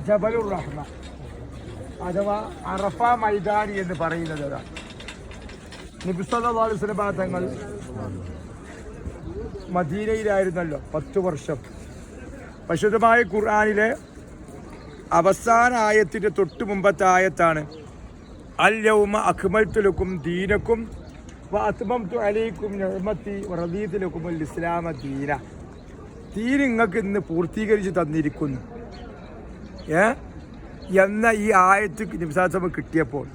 ജബലുർ റഹ്മ അഥവാ അറഫ മൈതാനി എന്ന് പറയുന്നത് അതാണ്. നബി സല്ലല്ലാഹു അലൈഹി വസല്ലം തങ്ങൾ മദീനയിലായിരുന്നല്ലോ 10 വർഷം. പരിശുദ്ധമായ ഖുർആനിലെ അവസാന ആയത്തിന്റെ തൊട്ട് മുമ്പത്തെ ആയത്താണ് അൽ യൗമ അക്മൽതു ലക്കും ദീനക്കും വ അത്മംതു അലൈക്കും നിഅമതി വ റദീതു ലക്കുമുൽ ഇസ്ലാമ ദീന. ദീൻ നിങ്ങൾക്ക് ഇന്ന് പൂർത്തീകരിച്ച് തന്നിരിക്കുന്നു എന്ന ഈ ആയത്ത് നബിസാസമ കിട്ടിയപ്പോൾ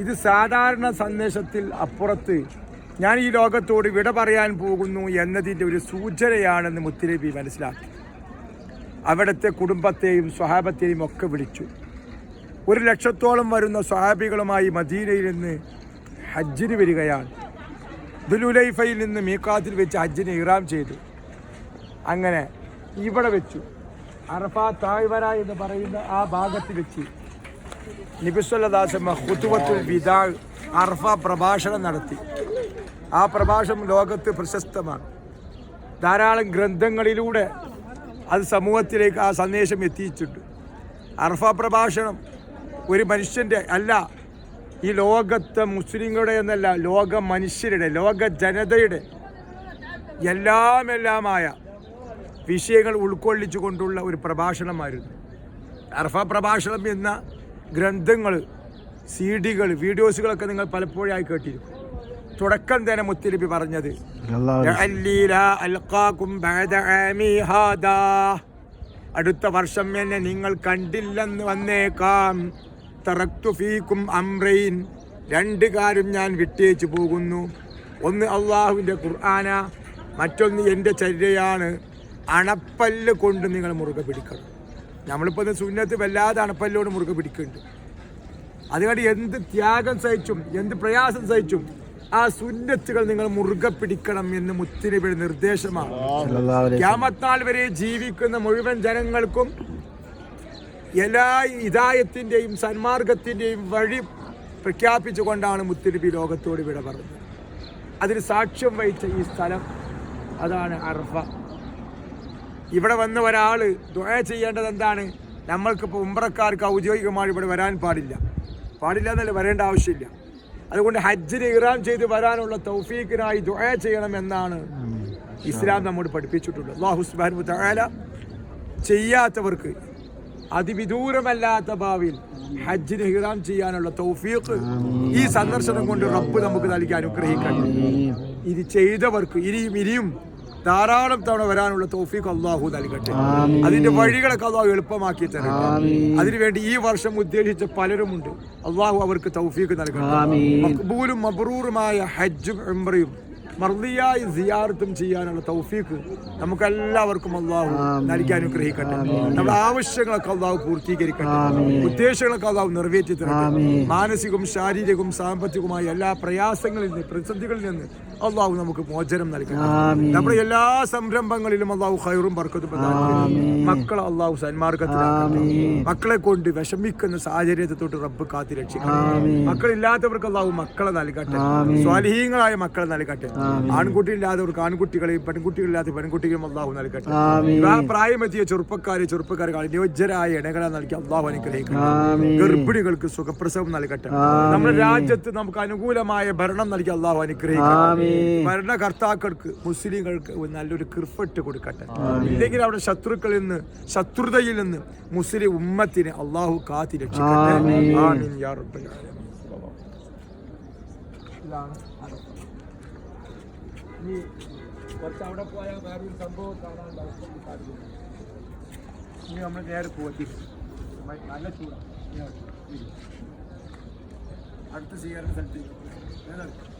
ഇത് സാധാരണ സന്ദേശത്തിൽ അപ്പുറത്ത് ഞാൻ ഈ ലോകത്തോട് വിട പറയാൻ പോകുന്നു എന്നതിൻ്റെ ഒരു സൂചനയാണെന്ന് മുത്തുനബി മനസ്സിലാക്കി. അവിടുത്തെ കുടുംബത്തെയും സ്വഹാബത്തെയും ഒക്കെ വിളിച്ചു. 100,000-ഓളം വരുന്ന സ്വഹാബികളുമായി മദീനയിൽ നിന്ന് ഹജ്ജിന് വരികയാണ്. ദുൽഹുലൈഫയിൽ നിന്ന് മീഖാത്തിൽ വെച്ച് ഹജ്ജിന് ഇഹ്റാം ചെയ്തു. അങ്ങനെ ഇവിടെ വെച്ചു അറഫ താഴ്വര എന്ന് പറയുന്ന ആ ഭാഗത്ത് വെച്ച് നബി സല്ലല്ലാഹു അലൈഹി വസല്ലം ഖുതുവത്തുൽ വിദാ അറഫ പ്രഭാഷണം നടത്തി. ആ പ്രഭാഷണം ലോകത്ത് പ്രശസ്തമാണ്. ധാരാളം ഗ്രന്ഥങ്ങളിലൂടെ അത് സമൂഹത്തിലേക്ക് ആ സന്ദേശം എത്തിച്ചിട്ടുണ്ട്. അറഫ പ്രഭാഷണം ഒരു മനുഷ്യൻ്റെ അല്ല, ഈ ലോകത്തെ മുസ്ലിങ്ങളുടെ എന്നല്ല, ലോക മനുഷ്യരുടെ, ലോക ജനതയുടെ എല്ലാമായ വിഷയങ്ങൾ ഉൾക്കൊള്ളിച്ചു കൊണ്ടുള്ള ഒരു പ്രഭാഷണമായിരുന്നു. അറഫ പ്രഭാഷണം എന്ന ഗ്രന്ഥങ്ങൾ, CD-കൾ, വീഡിയോസുകളൊക്കെ നിങ്ങൾ പലപ്പോഴായി കേട്ടിരിക്കും. തുടക്കം തന്നെ മുത്തുനബി പറഞ്ഞത് അടുത്ത വർഷം എന്നെ നിങ്ങൾ കണ്ടില്ലെന്ന് വന്നേക്കാം. തറക്തു ഫീക്കും അംറൈൻ, 2 കാര്യം ഞാൻ വിട്ടേച്ചു പോകുന്നു. ഒന്ന് അള്ളാഹുവിൻ്റെ ഖുർആന, മറ്റൊന്ന് എൻ്റെ ചര്യയാണ്. അണപ്പല്ല് കൊണ്ട് നിങ്ങൾ മുറുകെ പിടിക്കണം. നമ്മളിപ്പോൾ സുന്നത്ത് വല്ലാതെ അണപ്പല്ലോട് മുറുകെ പിടിക്കുന്നുണ്ട്. അതുകൊണ്ട് എന്ത് ത്യാഗം സഹിച്ചും എന്ത് പ്രയാസം സഹിച്ചും ആ സുന്നത്തുകൾ നിങ്ങൾ മുറുകെ പിടിക്കണം എന്ന് മുത്തുനബിയുടെ നിർദ്ദേശമാണ്. ഖിയാമത്ത് നാൾ വരെ ജീവിക്കുന്ന മുഴുവൻ ജനങ്ങൾക്കും എല്ലാ ഹിദായത്തിൻ്റെയും സന്മാർഗത്തിൻ്റെയും വഴി പ്രഖ്യാപിച്ചുകൊണ്ടാണ് മുത്തുനബി ലോകത്തോട് വിട പറഞ്ഞത്. അതിന് സാക്ഷ്യം വഹിച്ച ഈ സ്ഥലം അതാണ് അറഫ. ഇവിടെ വന്ന ഒരാൾ ദുആ ചെയ്യേണ്ടത് എന്താണ്? നമ്മൾക്കിപ്പോൾ ഉംറക്കാർക്ക് ഔദ്യോഗികമായി ഇവിടെ വരാൻ പാടില്ല എന്നല്ല, വരേണ്ട ആവശ്യമില്ല. അതുകൊണ്ട് ഹജ്ജിന് ഇഹ്റാം ചെയ്ത് വരാനുള്ള തൗഫീഖിനായി ദുആ ചെയ്യണമെന്നാണ് ഇസ്ലാം നമ്മോട് പഠിപ്പിച്ചിട്ടുള്ളത്. അല്ലാഹു സുബ്ഹാനഹു വ തആല ചെയ്യാത്തവർക്ക് അതിവിദൂരമല്ലാത്ത ഭാവിയിൽ ഹജ്ജിന് ഇഹ്റാം ചെയ്യാനുള്ള തൗഫീഖ് ഈ സന്ദർശനം കൊണ്ട് റബ്ബ് നമുക്ക് നൽകി അനുഗ്രഹിക്കട്ടെ. ഇത് ചെയ്തവർക്ക് ഇനിയും ധാരാളം തവണ വരാനുള്ള തൗഫീഖ് അള്ളാഹു നൽകട്ടെ. അതിന്റെ വഴികളൊക്കെ അള്ളാഹു എളുപ്പമാക്കി തരട്ടെ. അതിനുവേണ്ടി ഈ വർഷം ഉദ്ദേശിച്ച പലരുമുണ്ട്. അള്ളാഹു അവർക്ക് തൗഫീഖ് നൽകട്ടെ. മഖ്ബൂലും മബ്റൂറുമായ ഹജ്ജും ഉംറയും മർദിയായി സിയാറത്തും ചെയ്യാനുള്ള തൗഫീഖ് നമുക്കെല്ലാവർക്കും അള്ളാഹു നൽകി അനുഗ്രഹിക്കട്ടെ. നമ്മുടെ ആവശ്യങ്ങളൊക്കെ അള്ളാഹു പൂർത്തീകരിക്കട്ടെ. ഉദ്ദേശങ്ങളൊക്കെ അള്ളാഹു നിറവേറ്റി തരട്ടെ. മാനസികവും ശാരീരികവും സാമ്പത്തികവുമായ എല്ലാ പ്രയാസങ്ങളിൽ നിന്ന്, പ്രതിസന്ധികളിൽ നിന്ന് അള്ളാഹു നമുക്ക് മോചനം നൽകട്ടെ. നമ്മുടെ എല്ലാ സംരംഭങ്ങളിലും അള്ളാഹു ഖൈറും ബർക്കത്തും മക്കളെ അള്ളാഹു സന്മാർഗത്തിലാക്കട്ടെ. മക്കളെ കൊണ്ട് വിഷമിക്കുന്ന സാഹചര്യത്തെ തൊട്ട് റബ്ബ് കാത്തി രക്ഷിക്കട്ടെ. മക്കളില്ലാത്തവർക്ക് അള്ളാഹു മക്കളെ നൽകട്ടെ. സ്വാലിഹീങ്ങളായ മക്കളെ നൽകട്ടെ. ആൺകുട്ടി ഇല്ലാത്തവർക്ക് ആൺകുട്ടികളെയും പെൺകുട്ടികളില്ലാത്ത പെൺകുട്ടികളും അള്ളാഹു നൽകട്ടെ. പ്രായമെത്തിയ ചെറുപ്പക്കാർക്ക് അനുയോജ്യരായ ഇണകളെ നൽകി അള്ളാഹു അനുഗ്രഹിക്കട്ടെ. ഗർഭിണികൾക്ക് സുഖപ്രസവം നൽകട്ടെ. നമ്മുടെ രാജ്യത്ത് നമുക്ക് അനുകൂലമായ ഭരണം നൽകി അള്ളാഹു അനുഗ്രഹിക്കട്ടെ. ഭരണകർത്താക്കൾക്ക് മുസ്ലിങ്ങൾക്ക് നല്ലൊരു കിർഫട്ട് കൊടുക്കട്ടെ. ഇല്ലെങ്കിൽ അവിടെ ശത്രുതയിൽ നിന്ന് മുസ്ലിം ഉമ്മത്തിനെ അള്ളാഹു കാത്തി രക്ഷിക്കട്ടെ. ആമീൻ യാ റബ്ബൽ ആലമീൻ. ഇനി കുറച്ച് അവിടെ പോയാൽ വേറൊരു സംഭവം കാണാനുണ്ടാവും. ഇനി നമ്മൾ നേരെ പോയി നല്ല ചൂടാണ്. അടുത്ത് ചെയ്യാറുള്ള സ്ഥലത്തേക്ക്